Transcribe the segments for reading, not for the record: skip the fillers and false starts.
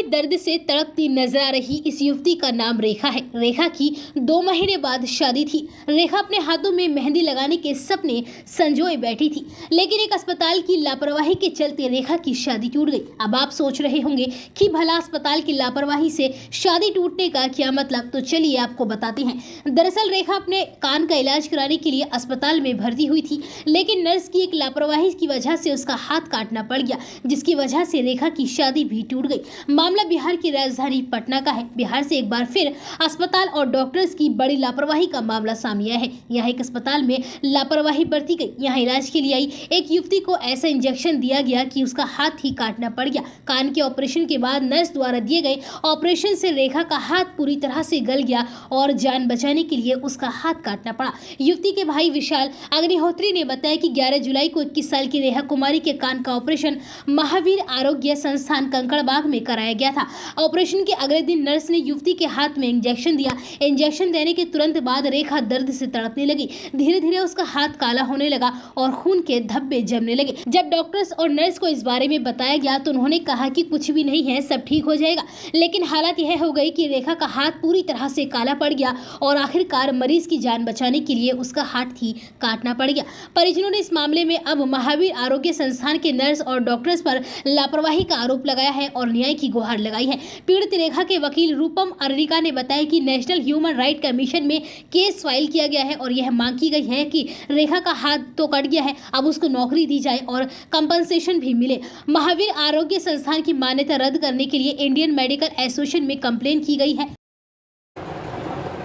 दर्द से तड़पती नजर आ रही इस युवती का नाम रेखा है। रेखा की 2 महीने बाद शादी थी। रेखा अपने हाथों में मेहंदी लगाने के सपने संजोए बैठी थी, लेकिन एक अस्पताल की लापरवाही के चलते रेखा की शादी टूट गई। अब आप सोच रहे होंगे कि भला अस्पताल की लापरवाही से शादी टूटने का क्या मतलब, तो चलिए आपको बताते हैं। दरअसल रेखा अपने कान का इलाज कराने के लिए अस्पताल में भर्ती हुई थी, लेकिन नर्स की एक लापरवाही की वजह से उसका हाथ काटना पड़ गया, जिसकी वजह से रेखा की शादी भी टूट गई। मामला बिहार की राजधानी पटना का है। बिहार से एक बार फिर अस्पताल और डॉक्टर्स की बड़ी लापरवाही का मामला सामने आया है। यहाँ एक अस्पताल में लापरवाही बरती गई। यहाँ इलाज के लिए आई एक युवती को ऐसा इंजेक्शन दिया गया कि उसका हाथ ही काटना पड़ गया। कान के ऑपरेशन के बाद नर्स द्वारा दिए गए ऑपरेशन से रेखा का हाथ पूरी तरह से गल गया और जान बचाने के लिए उसका हाथ काटना पड़ा। युवती के भाई विशाल अग्निहोत्री ने बताया कि 11 जुलाई को 21 साल की रेखा कुमारी के कान का ऑपरेशन महावीर आरोग्य संस्थान कंकड़बाग में कराया गया था। ऑपरेशन के अगले दिन नर्स ने युवती के हाथ में इंजेक्शन दिया। इंजेक्शन देने के तुरंत बाद रेखा दर्द से तड़पने लगी। धीरे धीरे उसका हाथ काला होने लगा और खून के धब्बे जमने लगे। जब डॉक्टर्स और नर्स को इस बारे में बताया गया तो उन्होंने कहा कि कुछ भी नहीं है, सब ठीक हो जाएगा। लेकिन हालत यह हो गई कि रेखा का हाथ पूरी तरह से काला पड़ गया और आखिरकार मरीज की जान बचाने के लिए उसका हाथ ही काटना पड़ गया। परिजनों ने इस मामले में अब महावीर आरोग्य संस्थान के नर्स और डॉक्टर्स पर लापरवाही का आरोप लगाया है और न्याय की गुहार लगाई है। पीड़ित रेखा के वकील रूपम अर्रिका ने बताया कि नेशनल ह्यूमन राइट कमीशन में केस फाइल किया गया है और यह मांग की गई है कि रेखा का हाथ तो कट गया है, अब उसको नौकरी दी जाए और कंपनसेशन भी मिले। महावीर आरोग्य संस्थान की मान्यता रद्द करने के लिए इंडियन मेडिकल एसोसिएशन में कंप्लेन की गई है।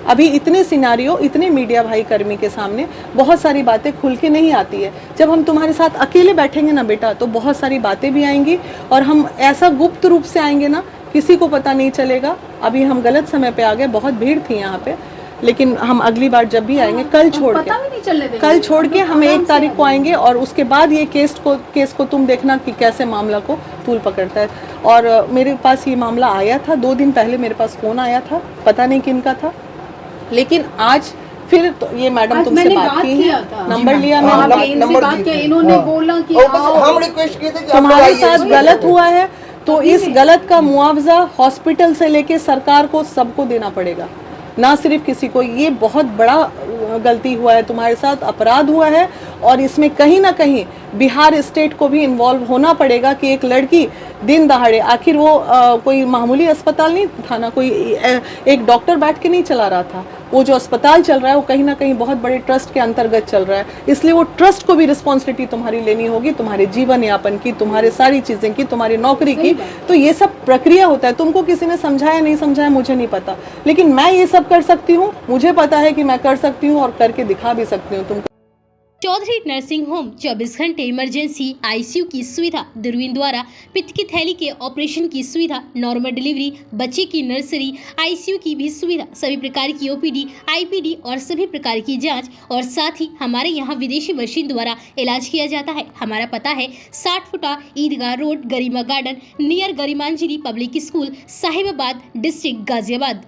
अभी इतने सिनारियो, इतने मीडिया भाई कर्मी के सामने बहुत सारी बातें खुल के नहीं आती है। जब हम तुम्हारे साथ अकेले बैठेंगे ना बेटा, तो बहुत सारी बातें भी आएंगी और हम ऐसा गुप्त रूप से आएंगे ना, किसी को पता नहीं चलेगा। अभी हम गलत समय पे आ गए, बहुत भीड़ थी यहाँ पे, लेकिन हम अगली बार जब भी आएंगे कल छोड़ के हम 1 तारीख को आएंगे और उसके बाद ये केस को तुम देखना कि कैसे मामला को तूल पकड़ता है। और मेरे पास ये मामला आया था 2 दिन पहले, मेरे पास फोन आया था, पता नहीं किनका था, लेकिन आज फिर तो ये मैडम तुमसे बात की है, नंबर लिया, मैंने इन्होंने बोला कि हम रिक्वेस्ट किए थे कि तुम्हारे साथ गलत हुआ है तो इस गलत का मुआवजा हॉस्पिटल से लेके सरकार को सबको देना पड़ेगा, ना सिर्फ किसी को। ये बहुत बड़ा गलती हुआ है तुम्हारे साथ, अपराध हुआ है और इसमें कहीं ना कहीं बिहार स्टेट को भी इन्वॉल्व होना पड़ेगा कि एक लड़की दिन दहाड़े, आखिर वो कोई मामूली अस्पताल नहीं था ना, कोई एक डॉक्टर बैठ के नहीं चला रहा था। वो जो अस्पताल चल रहा है वो कहीं ना कहीं बहुत बड़े ट्रस्ट के अंतर्गत चल रहा है, इसलिए वो ट्रस्ट को भी रिस्पॉन्सिबिलिटी तुम्हारी लेनी होगी, तुम्हारे जीवन यापन की, तुम्हारे सारी चीज़ें की, तुम्हारी नौकरी की। तो ये सब प्रक्रिया होता है। तुमको किसी ने समझाया नहीं समझाया मुझे नहीं पता, लेकिन मैं ये सब कर सकती हूँ, मुझे पता है कि मैं कर सकती हूँ और करके दिखा भी सकती हूँ। तुमको चौधरी नर्सिंग होम 24 घंटे इमरजेंसी आईसीयू की सुविधा, दूरबीन द्वारा पित्त की थैली के ऑपरेशन की सुविधा, नॉर्मल डिलीवरी, बच्चे की नर्सरी, आईसीयू की भी सुविधा, सभी प्रकार की ओपीडी, आईपीडी और सभी प्रकार की जांच, और साथ ही हमारे यहाँ विदेशी मशीन द्वारा इलाज किया जाता है। हमारा पता है 60 फुटा Idgah road, Garima garden, near Garimanjali public school, Sahibabad, district Ghaziabad.